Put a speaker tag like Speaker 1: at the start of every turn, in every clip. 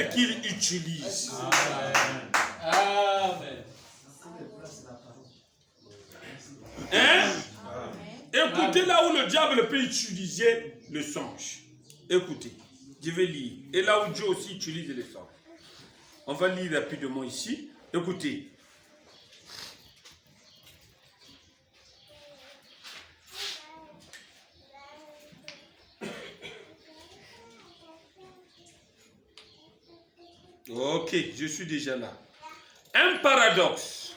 Speaker 1: moyens qu'il utilise.
Speaker 2: Amen.
Speaker 1: Hein? Écoutez là où le diable peut utiliser le songe. Écoutez, je vais lire. Et là où Dieu aussi utilise les songes. On va lire rapidement ici. Écoutez. Ok, je suis déjà là. Un paradoxe.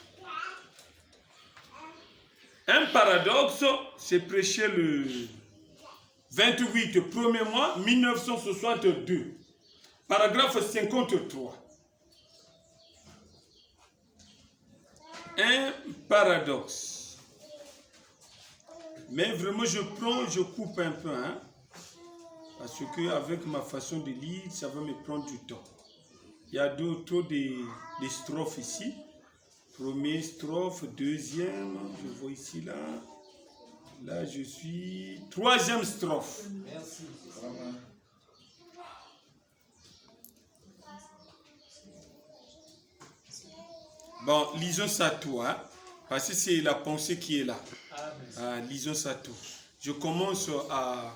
Speaker 1: Un paradoxe, c'est prêché le 28 1er mois 1962. Paragraphe 53. Un paradoxe. Mais vraiment, je coupe un peu, hein, parce que avec ma façon de lire, ça va me prendre du temps. Il y a d'autres des strophes ici. Première strophe, deuxième, je vois ici là. Là, je suis troisième strophe.
Speaker 2: Merci.
Speaker 1: Bon, lisons ça tout, hein, parce que c'est la pensée qui est là. Lisons ça tout. Je commence à...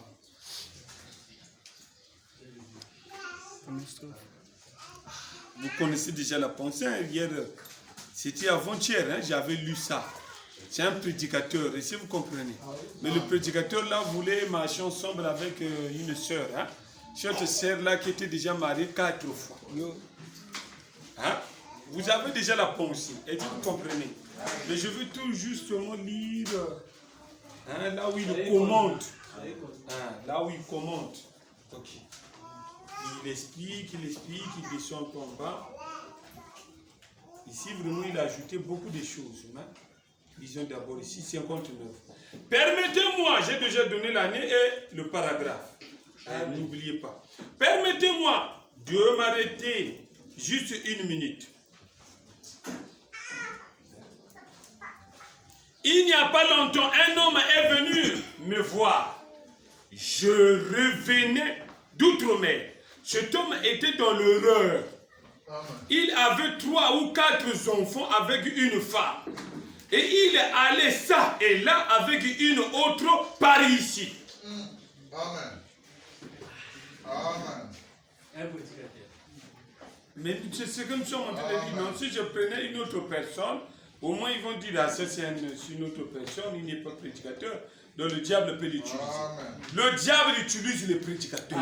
Speaker 1: Vous connaissez déjà la pensée, hein? Hier, c'était avant-hier, hein, j'avais lu ça. C'est un prédicateur, et si vous comprenez. Mais le prédicateur là voulait marcher ensemble avec une sœur. Hein? Cette sœur là qui était déjà mariée 4 fois. Hein? Vous avez déjà la pensée, et vous comprenez. Mais je veux tout justement lire hein, là où il commente. Hein, là où il commente. Ok. Il explique, il descend un peu en bas. Ici, vraiment, il a ajouté beaucoup de choses. Hein? Lisons d'abord ici, 59. Permettez-moi, j'ai déjà donné l'année et le paragraphe. N'oubliez pas. Permettez-moi de m'arrêter juste une minute. Il n'y a pas longtemps, un homme est venu me voir. Je revenais d'outre-mer. Cet homme était dans l'horreur. Il avait 3 ou 4 enfants avec une femme. Et il allait ça et là avec une autre par ici.
Speaker 3: Amen. Amen.
Speaker 1: Mais c'est comme ça, on te dit, non, si je prenais une autre personne, au moins ils vont dire, ah, ça c'est une autre personne, il n'est pas prédicateur. Donc le diable peut l'utiliser. Le diable utilise le prédicateur.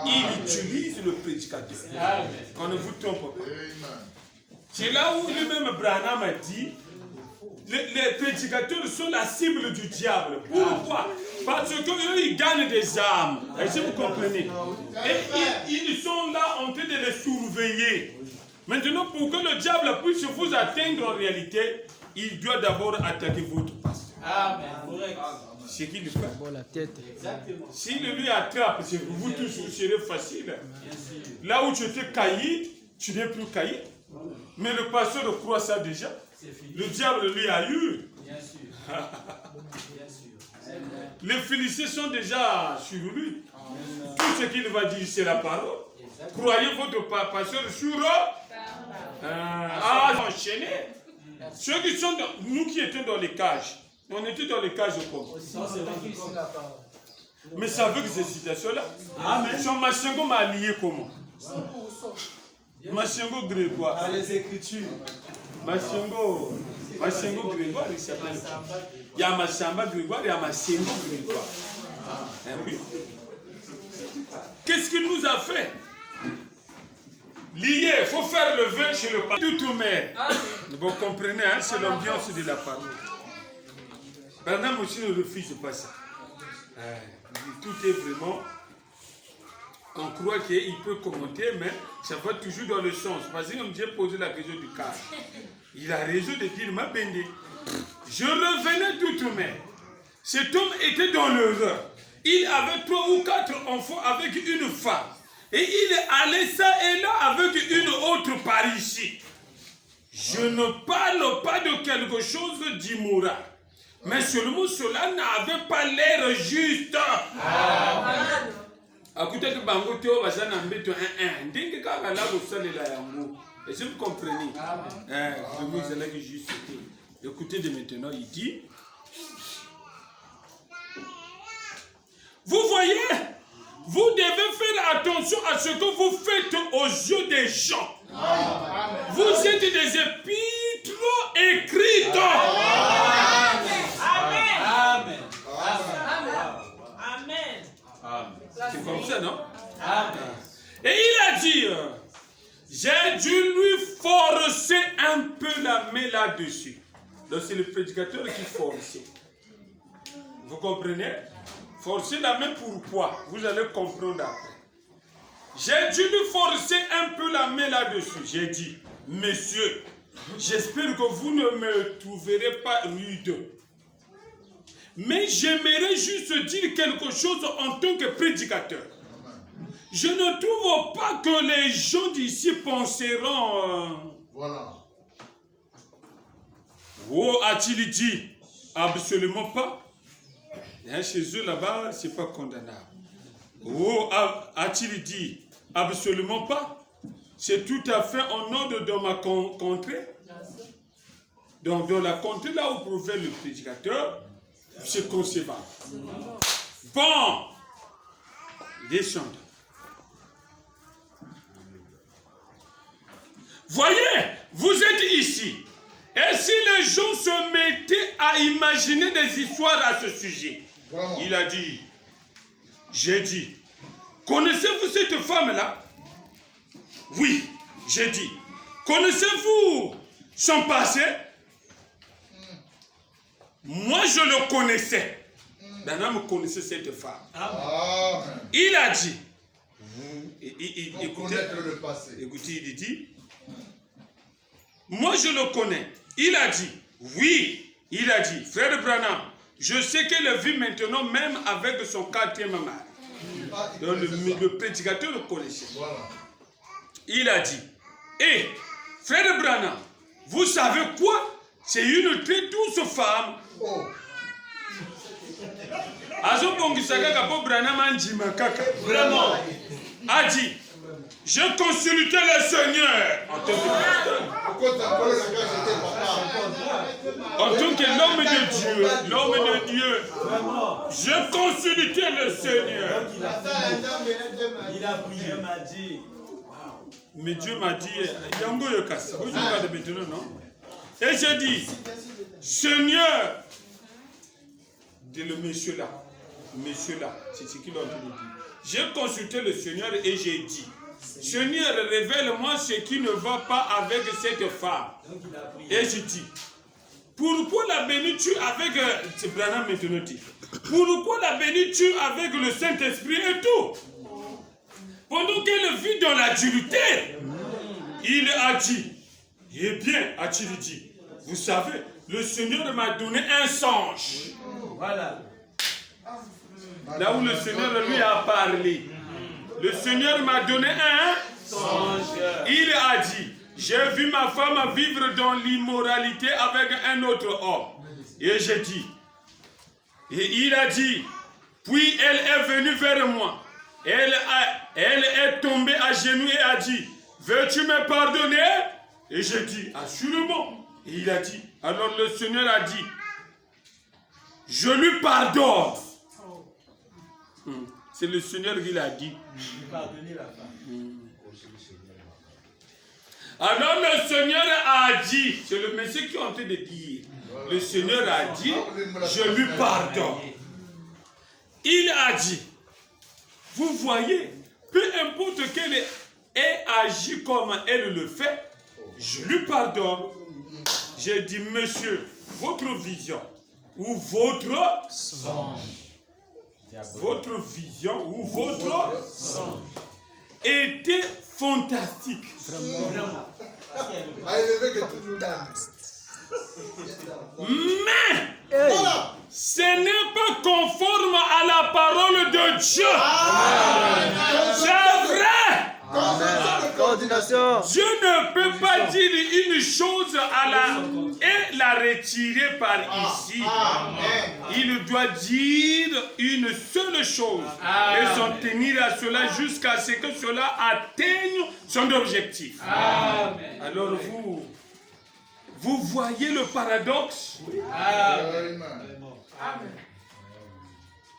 Speaker 1: Il utilise le prédicateur. On ne vous trompe pas. C'est là où lui-même Branham a dit, les prédicateurs sont la cible du diable. Pourquoi? Parce qu'eux, ils gagnent des âmes. Est-ce que vous comprenez? Et ils sont là en train de les surveiller. Maintenant, pour que le diable puisse vous atteindre en réalité, il doit d'abord attaquer votre pasteur. C'est qu'il fait.
Speaker 4: La tête.
Speaker 1: S'il lui attrape, vous tous, vous serez facile. Là où tu étais caïd, tu n'es plus caïd. Mais le pasteur croit ça déjà. Le diable lui a eu.
Speaker 2: Bien sûr.
Speaker 1: Les Philistins sont déjà sur lui. Tout ce qu'il va dire, c'est la parole. Croyez votre pasteur sur eux. Enchaîné. Ceux qui sont dans, nous qui étions dans les cages, on était dans les cages comme. Mais ça veut que ces citations-là. Son Machengo m'a lié comment? Machengo Grégoire.
Speaker 2: Dans les Écritures.
Speaker 1: Machengo Grégoire, il s'appelle. Il y a Machamba Grégoire, il y a Machengo Grégoire. Oui. Qu'est-ce qu'il nous a fait? Lié, il faut faire le vin chez le pasteur. Tout mer. Vous comprenez, hein, c'est l'ambiance de la parole. Bernard aussi ne refuse pas ça. Tout est vraiment... On croit qu'il peut commenter, mais ça va toujours dans le sens. Parce que comme j'ai posé la question du cas, il a raison de dire, ma bende. Je revenais d'outre-mer. Cet homme était dans l'horreur. Il avait 3 ou 4 enfants avec une femme. Et il allait ça et là avec une autre par ici. Je ne parle pas de quelque chose d'immoral. Mais seulement cela n'avait pas l'air juste. Akutaki bango teo bazana mbeto ndenge kaka la kosalela yango. Est-ce que vous comprenez? Vous allez juste écoutez de maintenant, il dit. Vous voyez, vous devez faire attention à ce que vous faites aux yeux des gens. Vous êtes des épîtres écrites.
Speaker 2: Amen.
Speaker 1: C'est comme ça, non? Et il a dit, j'ai dû lui forcer un peu la main là-dessus. Donc c'est le prédicateur qui forçait. Vous comprenez? Forcer la main pourquoi? Vous allez comprendre après. J'ai dû lui forcer un peu la main là-dessus. J'ai dit, monsieur, j'espère que vous ne me trouverez pas rude. Mais j'aimerais juste dire quelque chose en tant que prédicateur. Je ne trouve pas que les gens d'ici penseront...
Speaker 3: Voilà.
Speaker 1: Oh, a-t-il dit? Absolument pas. Et chez eux là-bas, ce n'est pas condamnable. Oh, a-t-il dit? Absolument pas. C'est tout à fait en ordre dans ma contrée. Donc, dans la contrée là où prouvait le prédicateur, c'est concevable. Bon, descendons. Voyez, vous êtes ici. Et si les gens se mettaient à imaginer des histoires à ce sujet,
Speaker 3: Vraiment.
Speaker 1: il a dit, j'ai dit, connaissez-vous cette femme-là? Oui, j'ai dit, connaissez-vous son passé? Moi, je le connaissais. Dana connaissait cette femme.
Speaker 3: Amen.
Speaker 1: Il a dit,
Speaker 3: Pour connaître le passé.
Speaker 1: écoutez, il dit, moi je le connais. Il a dit, oui, il a dit, frère Branham, je sais qu'elle vit maintenant même avec son 4e mari. Donc le prédicateur le connaissait.
Speaker 3: Voilà.
Speaker 1: Il a dit, hé, frère Branham, vous savez quoi? C'est une très douce femme.
Speaker 3: Oh.
Speaker 1: Vraiment. A dit, je consultais le Seigneur en tant que pasteur. En tant que l'homme de Dieu, je consultais le Seigneur.
Speaker 2: Il a prié, m'a dit.
Speaker 1: Mais Dieu m'a dit, Yango Yokas, vous regardez maintenant, non? Et j'ai dit, Seigneur, dit le monsieur là, c'est ce qu'il a dit. J'ai consulté le Seigneur et j'ai dit, Seigneur, révèle-moi ce qui ne va pas avec cette femme. Et j'ai dit, pourquoi la bénis-tu avec, c'est Branham maintenant dit, pourquoi la bénis-tu avec le Saint-Esprit et tout? Pendant qu'elle vit dans l'adultère, il a dit, eh bien, a-t-il dit, vous savez, le Seigneur m'a donné un songe.
Speaker 2: Voilà.
Speaker 1: Là où le Seigneur lui a parlé. Le Seigneur m'a donné un
Speaker 2: Songe.
Speaker 1: Il a dit, j'ai vu ma femme vivre dans l'immoralité avec un autre homme. Et j'ai dit, et il a dit, puis elle est venue vers moi. Elle est tombée à genoux et a dit, veux-tu me pardonner? Et j'ai dit, assurément. Et il a dit, alors le Seigneur a dit, je lui pardonne. C'est le Seigneur qui l'a dit.
Speaker 2: Pardonnez la femme.
Speaker 1: Alors le Seigneur a dit, c'est le Messie qui est en train de dire, le Seigneur a dit, je lui pardonne. Il a dit, vous voyez, peu importe qu'elle ait agi comme elle le fait, je lui pardonne. J'ai dit, monsieur, votre vision ou votre songe, votre vision ou votre songe était fantastique. Mais ce n'est pas conforme à la parole de Dieu. C'est vrai.
Speaker 4: ordination.
Speaker 1: Dieu ne peut pas dire une chose et la retirer par ici. Il doit dire une seule chose et s'en tenir à cela jusqu'à ce que cela atteigne son objectif. Alors vous voyez le paradoxe?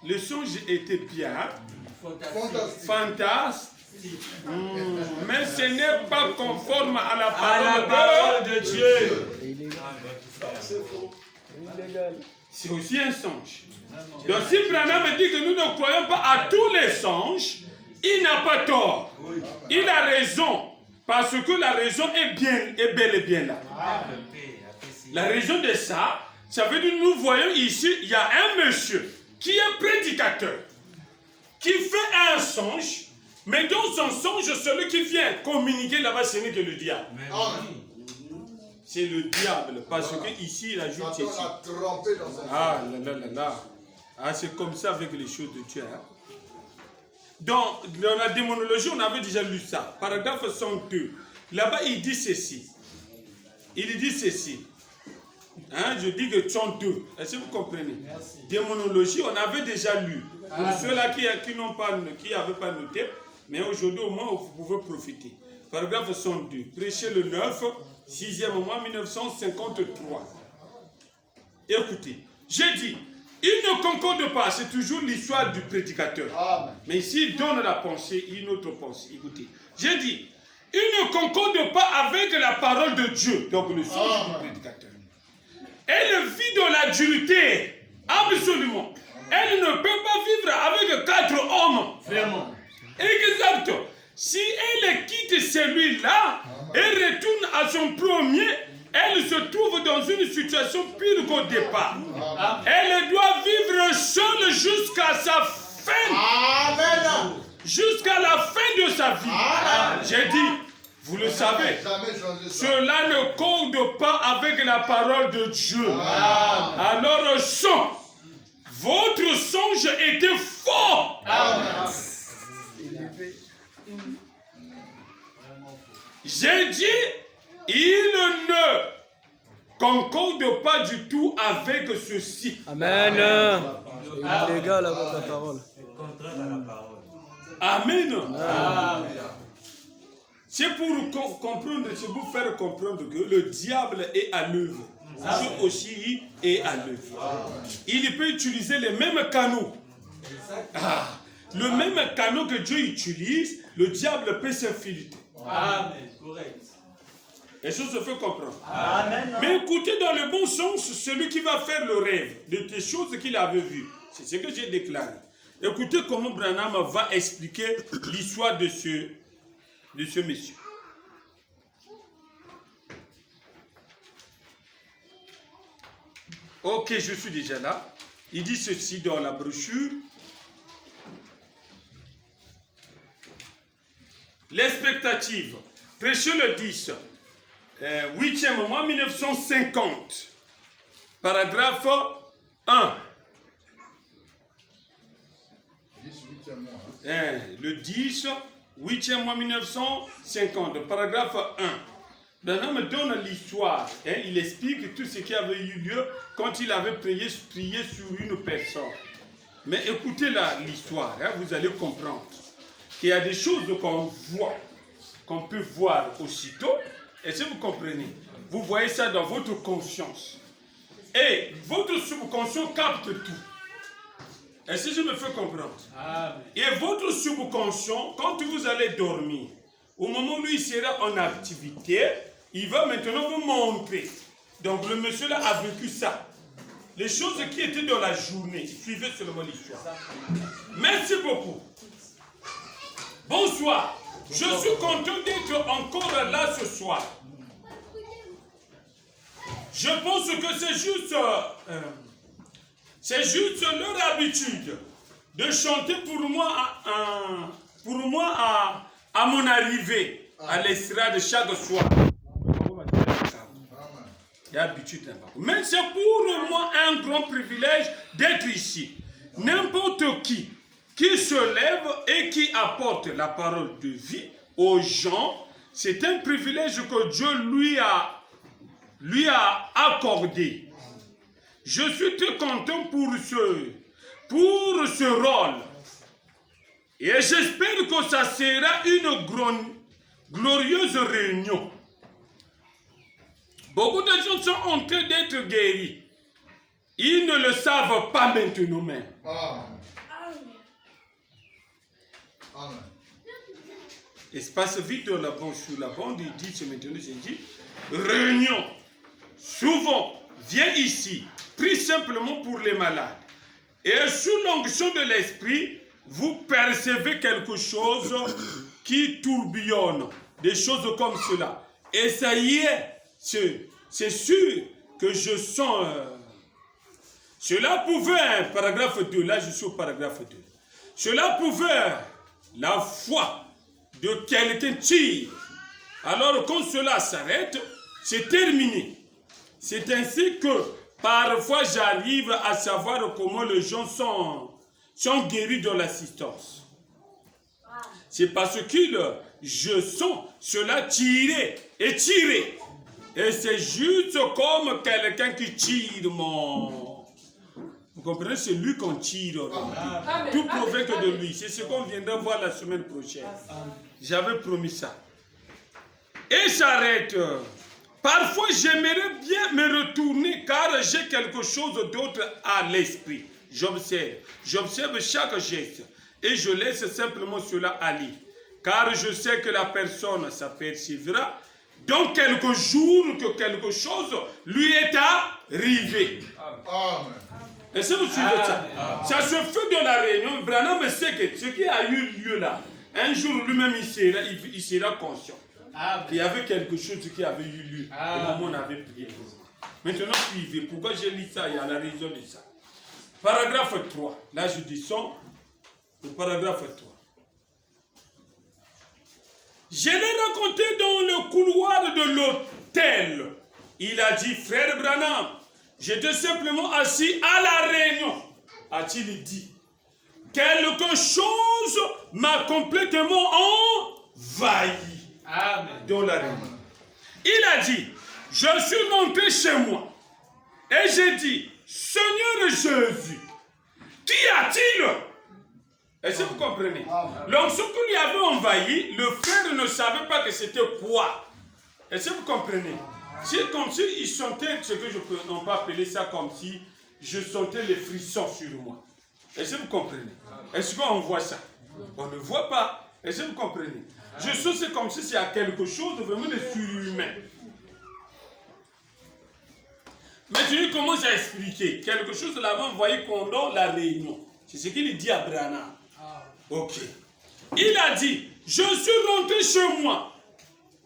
Speaker 1: Le songe était bien, fantastique. Mais ce n'est pas conforme à la parole de Dieu. C'est aussi un songe. Donc si Branham dit que nous ne croyons pas à tous les songes, il n'a pas tort. Il a raison. Parce que la raison est bel et bien là. La raison de ça, ça veut dire que nous voyons ici, il y a un monsieur qui est prédicateur, qui fait un songe. Mais dans son songe, celui qui vient communiquer là-bas, ce n'est que le diable. C'est le diable, parce que ici, il ajoute ici. Ah là là là là. Ah, c'est comme ça avec les choses de Dieu. Hein? Dans la démonologie, on avait déjà lu ça. Paragraphe 102. Là-bas, il dit ceci. Il dit ceci. Hein, je dis que 102. Est-ce que vous comprenez? Merci. Démonologie, on avait déjà lu. Pour ceux-là qui n'avaient pas noté, mais aujourd'hui, au moins, vous pouvez profiter. Paragraphe 102. Prêcher le 9, 6e mois, 1953. Écoutez, j'ai dit, il ne concorde pas, c'est toujours l'histoire du prédicateur. Mais s'il donne la pensée, une autre pensée. Écoutez, j'ai dit, il ne concorde pas avec la parole de Dieu, donc le songe du prédicateur. Elle vit dans l'adultère, absolument. Elle ne peut pas vivre avec 4 hommes. Vraiment. Exact. Si elle quitte celui-là et retourne à son premier, elle se trouve dans une situation pire qu'au départ. Elle doit vivre seule jusqu'à sa fin. Amen. Jusqu'à la fin de sa vie. J'ai dit, vous le savez, cela ne corde pas avec la parole de Dieu. Alors, votre songe était faux. J'ai dit, il ne concorde pas du tout avec ceci.
Speaker 4: Amen. C'est illégal avec la parole.
Speaker 1: Amen. C'est pour comprendre, c'est pour faire comprendre que le diable est à l'œuvre. Dieu aussi est à l'œuvre. Il peut utiliser les mêmes canaux. Le même canot que Dieu utilise, le diable peut s'infiltrer. Amen. Correct. Les choses se font comprendre. Amen. Mais écoutez dans le bon sens, celui qui va faire le rêve des choses qu'il avait vues. C'est ce que j'ai déclaré. Écoutez comment Branham va expliquer l'histoire de ce monsieur. Ok, je suis déjà là. Il dit ceci dans la brochure. L'expectative. Prêcher le 10. 8e mois 1950. Paragraphe 1. Le 10, 8e mois 1950. Paragraphe 1. Maintenant, me donne l'histoire. Il explique tout ce qui avait eu lieu quand il avait prié sur une personne. Mais écoutez l'histoire, vous allez comprendre qu'il y a des choses qu'on voit, qu'on peut voir aussitôt. Et si vous comprenez, vous voyez ça dans votre conscience. Et votre subconscient capte tout. Et si je me fais comprendre. Et votre subconscient, quand vous allez dormir, au moment où il sera en activité, il va maintenant vous montrer. Donc le monsieur là a vécu ça. Les choses qui étaient dans la journée, suivez seulement l'histoire. Merci beaucoup. Bonsoir. Je suis content d'être encore là ce soir. Je pense que c'est juste leur habitude de chanter pour moi à mon arrivée à l'estrade chaque soir. Il y a habitude là-bas. Mais c'est pour moi un grand privilège d'être ici. N'importe qui se lève et qui apporte la parole de vie aux gens, C'est un privilège que Dieu lui a accordé. Je suis très content pour ce rôle. Et j'espère que ça sera une glorieuse réunion. Beaucoup de gens sont en train d'être guéris. Ils ne le savent pas maintenant même.
Speaker 3: Amen. Amen.
Speaker 1: Espace vide sur la bande, il dit, c'est maintenant, j'ai dit, réunion. Souvent, viens ici, prie simplement pour les malades. Et sous l'onction de l'esprit, vous percevez quelque chose qui tourbillonne, des choses comme cela. Et ça y est, c'est sûr que je sens... cela pouvait, paragraphe 2, là je suis au paragraphe 2. Cela pouvait, la foi de quelqu'un tire. Alors quand cela s'arrête, c'est terminé. C'est ainsi que parfois j'arrive à savoir comment les gens sont guéris dans l'assistance. C'est parce que je sens cela tirer et tirer. Et c'est juste comme quelqu'un qui tire mon... Vous comprenez, c'est lui qu'on tire. Tout provient que de lui. C'est ce qu'on viendra voir la semaine prochaine. J'avais promis ça. Et j'arrête. Parfois, j'aimerais bien me retourner car j'ai quelque chose d'autre à l'esprit. J'observe. J'observe chaque geste. Et je laisse simplement cela aller. Car je sais que la personne s'apercevra dans quelques jours que quelque chose lui est arrivé.
Speaker 3: Amen.
Speaker 1: Est-ce que vous suivez ça? Ça se fait dans la réunion. Branham sait que ce qui a eu lieu là, un jour lui-même il sera conscient qu'il y avait quelque chose qui avait eu lieu au moment où on avait prié. Maintenant suivez. Pourquoi j'ai lu ça? Il y a la raison de ça. Paragraphe 3. Là je descends au paragraphe 3. Je l'ai rencontré dans le couloir de l'hôtel. Il a dit, frère Branham, j'étais simplement assis à la réunion. A-t-il dit, quelque chose m'a complètement envahi. Amen. Dans la réunion. Il a dit, je suis monté chez moi. Et j'ai dit, Seigneur Jésus, qu'y a-t-il? Est-ce que vous comprenez? L'onction que lui avait envahi, le frère ne savait pas que c'était quoi. Est-ce que vous comprenez? C'est comme si il sentait ce que je peux non pas appeler ça comme si je sentais les frissons sur moi. Est-ce que vous comprenez? Est-ce qu'on voit ça? On ne voit pas. Est-ce que vous comprenez? Je sens c'est comme si c'est quelque chose de vraiment de surhumain. Maintenant, il commence à expliquer. Quelque chose de l'avant envoyé pendant la réunion. C'est ce qu'il dit à Branham. Ok. Il a dit, je suis rentré chez moi.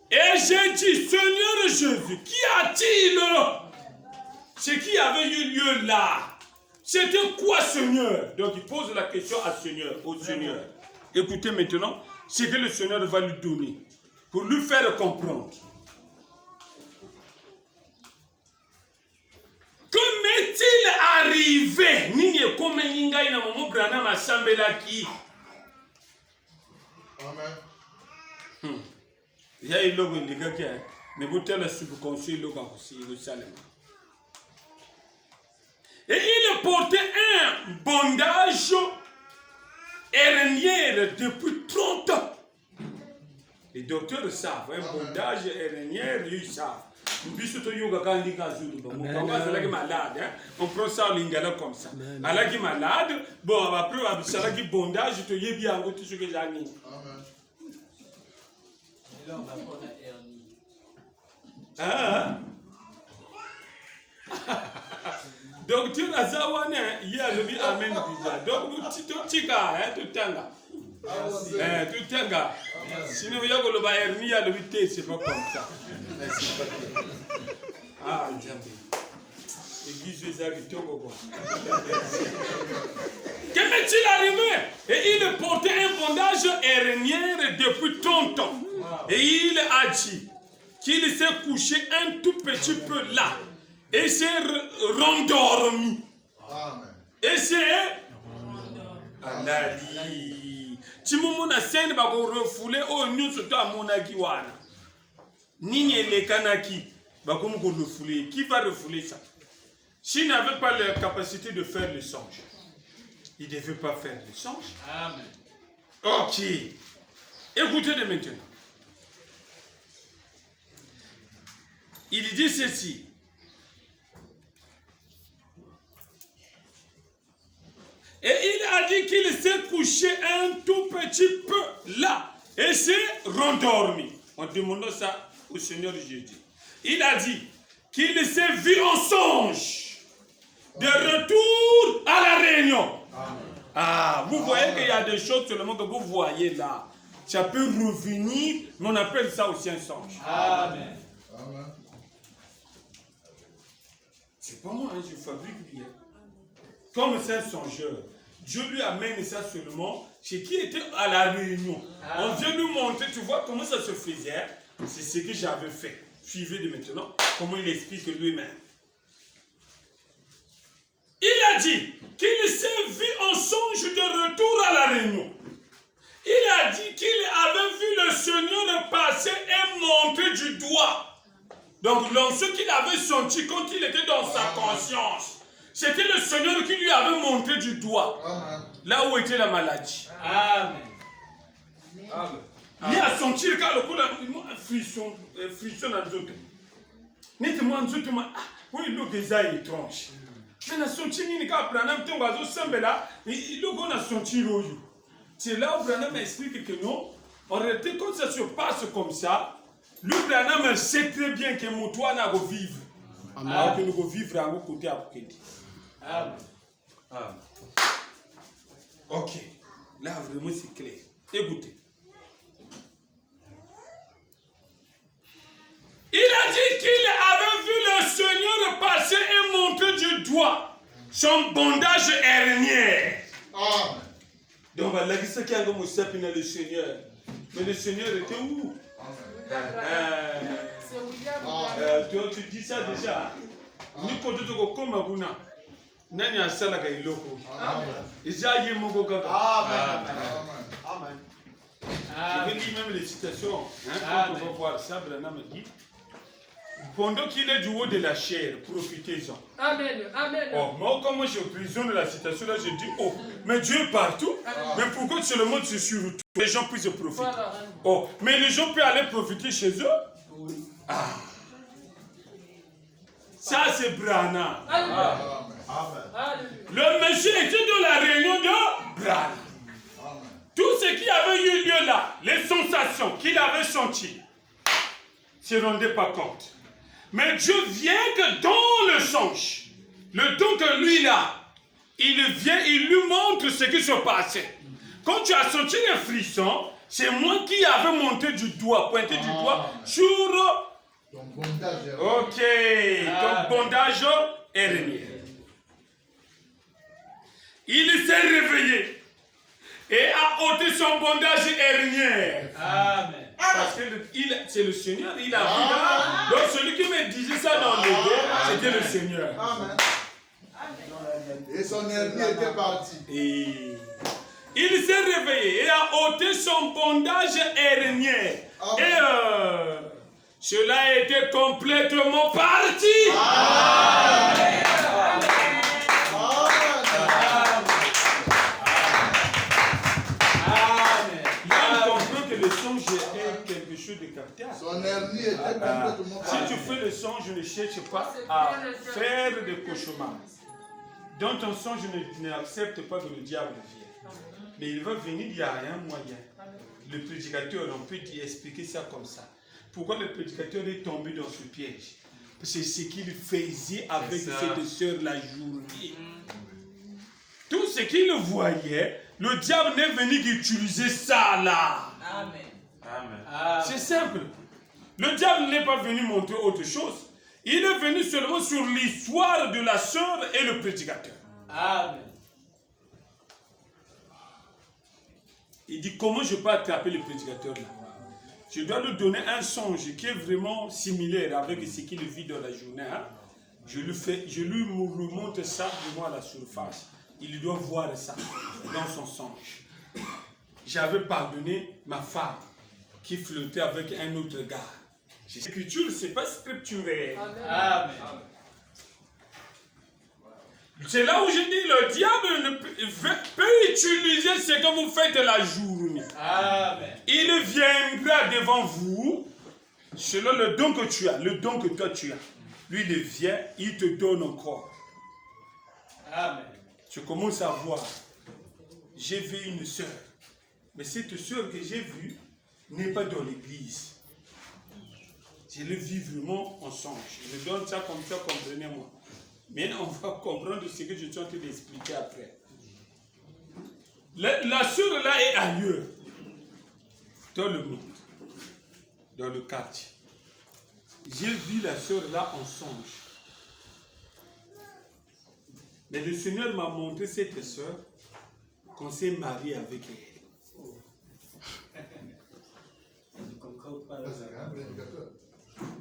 Speaker 1: Et j'ai dit, Seigneur Jésus, qu'y a-t-il? Ce qui avait eu lieu là, c'était quoi, Seigneur? Donc il pose la question au Seigneur. Écoutez maintenant ce que le Seigneur va lui donner pour lui faire comprendre. Que m'est-il arrivé? Ninge comme ninga ina momo Branham asambela ki.
Speaker 3: Amen.
Speaker 1: Il y a eu l'homme qui a mais vous êtes le subconscient aussi Jérusalem. Et il portait un bandage hérnière depuis 30 ans. Les docteurs savent, un bandage hérnière, ils savent. On prend ça au lingala comme ça. Alors qu'il est malade, bon, après, il y a bondage, il y a bien tout ce que j'ai mis.
Speaker 3: Amen.
Speaker 1: Donc tu as zawane il y a le amen déjà. Donc nous tika tout tanga. Tout tanga. Sinon il y a le baer ni a le vite c'est pas comme ça. Ah jambe. Église des habitants quoi. Que m'est-il arrivé? Et il portait un bandage hérnière depuis 30 ans. Et il a dit qu'il s'est couché un tout petit peu là. Et s'est rendormi.
Speaker 3: Amen.
Speaker 1: Et c'est... Alali. Timumuna sende bako refoulé au nous surtout à Monagiwana. Ni les kanaki. Qui va refouler ça? S'il n'avait pas la capacité de faire le songe, il ne devait pas faire le songe.
Speaker 2: Amen.
Speaker 1: Ok. Écoutez de maintenant. Il dit ceci. Et il a dit qu'il s'est couché un tout petit peu là et s'est rendormi. En demandant ça au Seigneur Jésus. Il a dit qu'il s'est vu en songe de retour à la réunion. Ah, vous voyez qu'il y a des choses seulement que vous voyez là. Ça peut revenir, mais on appelle ça aussi un songe.
Speaker 2: Amen.
Speaker 3: Amen.
Speaker 1: C'est pas moi, hein, je fabrique bien. Comme c'est un songeur, Dieu lui amène ça seulement chez qui était à la réunion. On vient lui montrer, tu vois comment ça se faisait. C'est ce que j'avais fait. Suivez de maintenant comment il explique lui-même. Il a dit qu'il s'est vu en songe de retour à la réunion. Il a dit qu'il avait vu le Seigneur passer et montrer du doigt. Donc, ce qu'il avait senti quand il était dans sa conscience, c'était le Seigneur qui lui avait montré du doigt.
Speaker 3: Amen.
Speaker 1: Là où était la maladie.
Speaker 2: Amen. Amen.
Speaker 1: Il a senti le cas, le coup d'un frisson dans les autres. Nettement, nous autres, oui, le gars est étrange. Mais il a senti qu'il y a un peu de sembla, il a senti l'eau. C'est là où Branham explique que non, en réalité, quand ça se passe comme ça, le Branham sait très bien que mon toit n'a pas vivre. Alors que nous allons vivre à vos côtés à Bukedi.
Speaker 2: Amen.
Speaker 1: Ah. Ok. Là, vraiment, c'est clair. Écoutez. Il a dit qu'il avait vu le Seigneur passer et montrer du doigt son bandage hernier.
Speaker 3: Amen.
Speaker 1: Donc, voilà, c'est qu'il y a un le Seigneur. Mais le Seigneur était où? Tu dis ça déjà. Ni kote to ko koma kuna. Nani asala ka iloko. Isaïe moko kaka.
Speaker 2: Amen.
Speaker 3: Amen.
Speaker 1: Je vais lire même les citations. Quand on va voir ça, Branham dit. Pendant qu'il est du haut de la chair, profitez-en.
Speaker 5: Amen. Amen.
Speaker 1: Oh, moi, quand moi je prison de la citation là, je dis, oh, mais Dieu est partout. Mais pourquoi seulement c'est sur tout? Les gens puissent profiter.
Speaker 5: Voilà.
Speaker 1: Oh, mais les gens peuvent aller profiter chez eux. Ah. Ça, c'est Branham.
Speaker 5: Alléluia.
Speaker 3: Amen.
Speaker 5: Alléluia.
Speaker 1: Le monsieur était dans la réunion de Branham.
Speaker 3: Amen.
Speaker 1: Tout ce qui avait eu lieu là, les sensations qu'il avait senties, ne se rendait pas compte. Mais Dieu vient que dans le songe, le don que lui là, il vient, il lui montre ce qui se passait. Quand tu as senti les frissons, c'est moi qui avais monté du doigt, pointé du doigt sur...
Speaker 3: Ton bondage est
Speaker 1: Ok, ton bondage hernier. Il s'est réveillé et a ôté son bondage hernier.
Speaker 2: Amen.
Speaker 1: Parce que c'est le Seigneur, il a vu là. Donc celui qui me disait ça dans le dos, c'était le Seigneur.
Speaker 3: Amen. Et son hernie était parti.
Speaker 1: Et il s'est réveillé et a ôté son bondage hernier. Et cela a été complètement parti.
Speaker 3: Amen.
Speaker 1: Là, on comprend que le songe est quelque chose de capital.
Speaker 3: Son hernie était complètement
Speaker 1: Si
Speaker 3: parti.
Speaker 1: tu fais le songe, ne cherche pas à faire des cauchemars. Dans ton songe, n'accepte pas que le diable vienne. Mais il va venir, il y a un moyen. Le prédicateur, on peut expliquer ça comme ça. Pourquoi le prédicateur est tombé dans ce piège? C'est ce qu'il faisait avec ses sœurs la journée. Tout ce qu'il voyait, le diable n'est venu qu'utiliser ça là.
Speaker 2: Amen.
Speaker 1: C'est simple. Le diable n'est pas venu montrer autre chose. Il est venu seulement sur l'histoire de la sœur et le prédicateur.
Speaker 2: Amen.
Speaker 1: Il dit comment je peux attraper le prédicateur là? Je dois lui donner un songe qui est vraiment similaire avec ce qu'il vit dans la journée. Hein? Je lui remonte ça vraiment à la surface. Il doit voir ça dans son songe. J'avais pardonné ma femme qui flirtait avec un autre gars. L'écriture, ce n'est pas scripturé.
Speaker 2: Amen.
Speaker 1: C'est là où je dis le diable peut utiliser ce que vous faites la journée.
Speaker 2: Amen.
Speaker 1: Il viendra devant vous selon le don que tu as, le don que toi tu as. Lui, il vient, il te donne encore.
Speaker 2: Amen.
Speaker 1: Tu commences à voir. J'ai vu une sœur. Mais cette sœur que j'ai vue n'est pas dans l'église. Je le vis vraiment en songe. Je donne ça comme ça, comprenez-moi. Mais on va comprendre ce que je suis en train d'expliquer après. La sœur là est ailleurs. Dans le monde. Dans le quartier. J'ai vu la sœur là en songe. Mais le Seigneur m'a montré cette sœur qu'on s'est marié avec elle.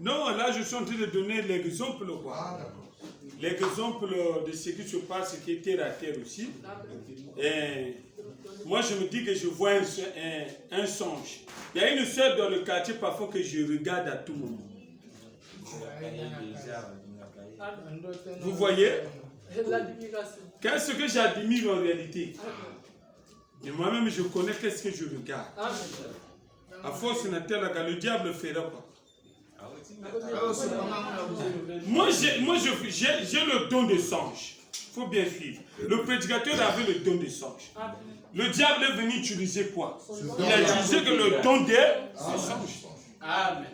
Speaker 1: Non, là je suis en train de donner l'exemple. L'exemple de ce qui se passe, qui est terre à terre aussi. Et moi je me dis que je vois un songe. Il y a une sœur dans le quartier parfois que je regarde à tout moment. Vous voyez? Qu'est-ce que j'admire en réalité? Et moi-même je connais qu'est-ce que je regarde. À force le diable fera quoi? Moi j'ai le don de songe. Il faut bien suivre. Le prédicateur avait le don de songe. Le diable est venu utiliser quoi? Il a utilisé que le don de songe.
Speaker 2: Amen.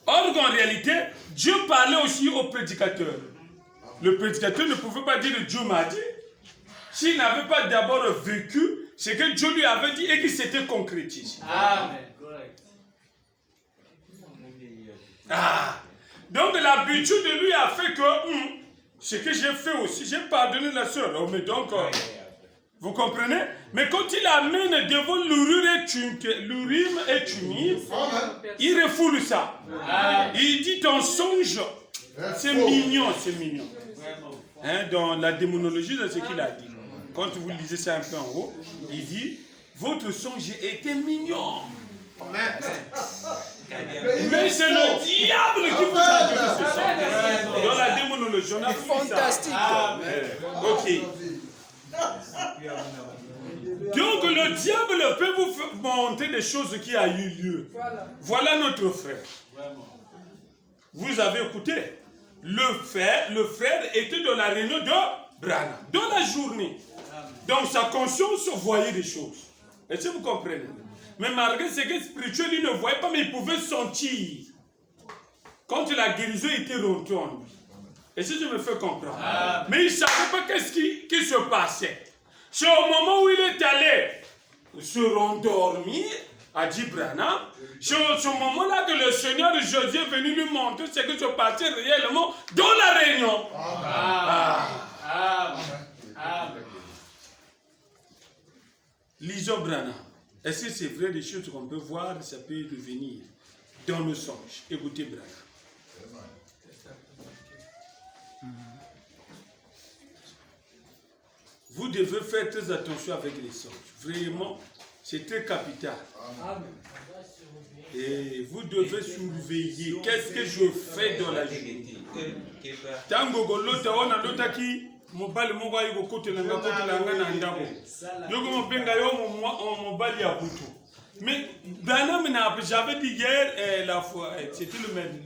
Speaker 1: Or qu'en réalité, Dieu parlait aussi au prédicateur. Le prédicateur ne pouvait pas dire Dieu m'a dit. S'il n'avait pas d'abord vécu ce que Dieu lui avait dit et qu'il s'était concrétisé.
Speaker 2: Amen.
Speaker 1: Ah. Donc l'habitude de lui a fait que ce que j'ai fait aussi, j'ai pardonné la sœur. Oh, mais donc, vous comprenez? Mais quand il amène devant l'Urim et Tumim, il refoule ça. Il dit ton songe, c'est mignon, c'est mignon. Hein, dans la démonologie, c'est ce qu'il a dit. Quand vous lisez ça un peu en haut, il dit, votre songe était mignon. Mais c'est le diable qui vous a donné ce songe. Dans la démonologie, on a vu
Speaker 4: fantastique.
Speaker 1: ça. Ok. Donc le diable peut vous montrer des choses qui ont eu lieu. Voilà notre frère. Vous avez écouté. Le frère était dans la réunion de Branham, dans la journée. Donc sa conscience voyait des choses. Est-ce que vous comprenez? Mais malgré ce que spirituel, il ne voyait pas, mais il pouvait sentir. Quand la guérison était rentrée en lui. Est-ce que je me fais comprendre? Mais il ne savait pas qu'est-ce qui se passait. C'est au moment où il est allé se rendormir, a dit Branham, c'est au moment-là que le Seigneur Jésus est venu lui montrer ce qui se passait réellement dans la réunion. Lisons Branham. Est-ce que c'est vrai des choses qu'on peut voir, ça peut devenir dans le songe? Écoutez Branham. Vous devez faire très attention avec les songes. Vraiment, c'est très capital. Et vous devez surveiller. Qu'est-ce que je fais dans la journée? Tango golota ona lota ki mobali moko ayi kotelanga na ndako. Yoko mopenga yo mobali ya butu. Mais Branham j'avais dit hier la fois, c'était le lundi.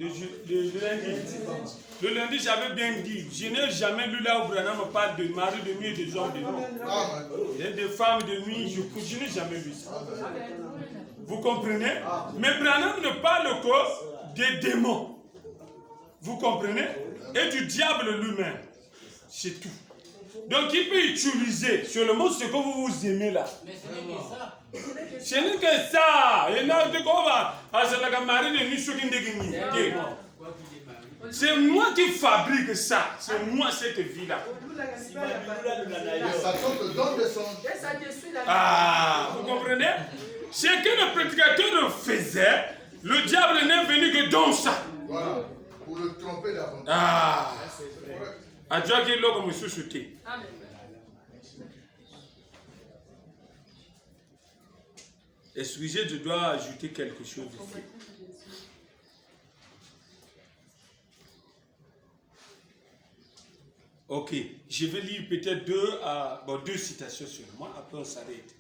Speaker 1: Le lundi, j'avais bien dit, je n'ai jamais lu là où Branham parle de mari de nuit et des hommes de nuit. Et des femmes de nuit, je n'ai jamais lu ça. Vous comprenez? Mais Branham ne parle que des démons. Vous comprenez? Et du diable lui-même. C'est tout. Donc il peut utiliser seulement ce que vous aimez là.
Speaker 2: Mais ce n'est que ça.
Speaker 1: Ce n'est que ça. Et là, c'est moi qui fabrique ça. C'est moi cette vie-là. Ah, vous comprenez? Ce que le prédicateur faisait, le diable n'est venu que dans ça.
Speaker 3: Voilà. Pour le tromper davantage.
Speaker 1: Ah. Adieu qui est là comme souté. Excusez, je dois ajouter quelque chose ici. Ok, je vais lire peut-être deux citations sur moi, après on s'arrête.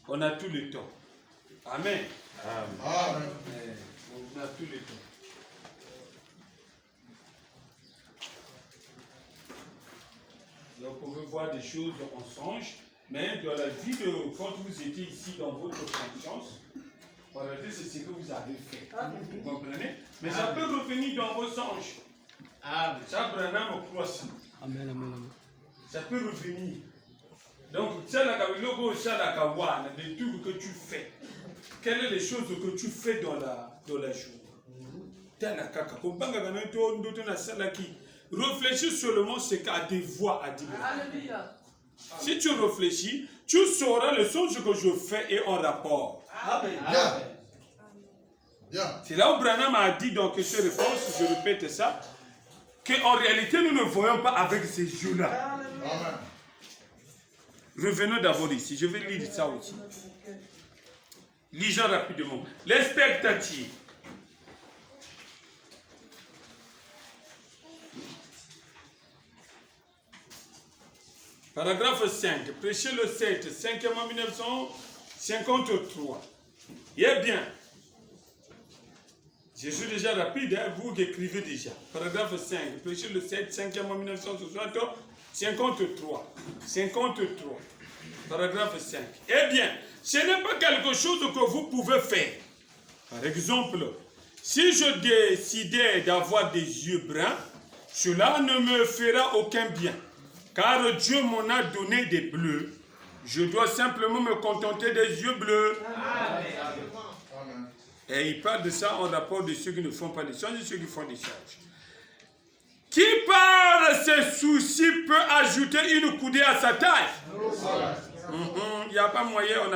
Speaker 1: On a tout le temps. Amen.
Speaker 3: Amen.
Speaker 1: On a tout le temps. Donc, on veut voir des choses en songe, mais dans la vie de quand vous étiez ici dans votre conscience, regardez, c'est ce que vous avez fait. Vous comprenez? Mais ça peut revenir dans vos songes. Ça, Branham croit ça.
Speaker 4: Amen, amen, amen.
Speaker 1: Ça peut revenir. Donc, c'est la kawana, des trucs que tu fais. Quelles sont les choses que tu fais dans la journée? Réfléchis seulement ce qu'à tes voix à dire.
Speaker 5: Alléluia.
Speaker 1: Si tu réfléchis, tu sauras le songe que je fais est en rapport.
Speaker 5: Amen.
Speaker 3: Bien. Bien.
Speaker 1: C'est là où Branham a dit dans ces réponses, je répète ça, qu'en réalité nous ne voyons pas avec ces yeux-là.
Speaker 3: Amen.
Speaker 1: Revenons d'abord ici, je vais lire ça aussi. Lisons rapidement. L'expectative. Paragraphe 5. Prêchez le 7, 5e en 1953. Eh bien. Je suis déjà rapide, hein, vous écrivez déjà. Paragraphe 5. Prêchez le 7, 5e en 1953. 53. Paragraphe 5. Eh bien, ce n'est pas quelque chose que vous pouvez faire. Par exemple, si je décidais d'avoir des yeux bruns, cela ne me fera aucun bien. Car Dieu m'en a donné des bleus. Je dois simplement me contenter des yeux bleus.
Speaker 3: Amen.
Speaker 1: Et il parle de ça en rapport de ceux qui ne font pas des choses et ceux qui font des choses. Qui par ses soucis peut ajouter une coudée à sa taille? Il n'y a pas moyen, on a